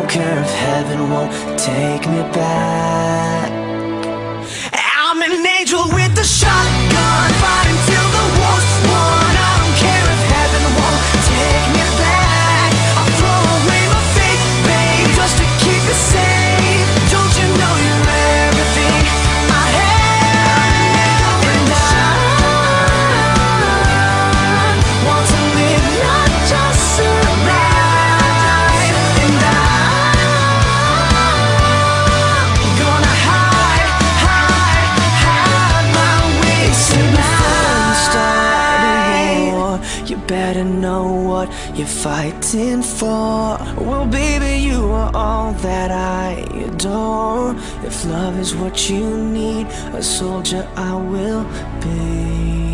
care if heaven won't take me back. I'm an angel with a shotgun, fighting till the war's won. I don't care if heaven won't take me back. I'll throw away my faith, babe, just to keep it safe. Don't you know you're everything I have? And I want to live, not just survive. And I'm gonna hide my way tonight. You better know what you're fighting for. Well, baby, you are all that I adore. If love is what you need, a soldier I will be.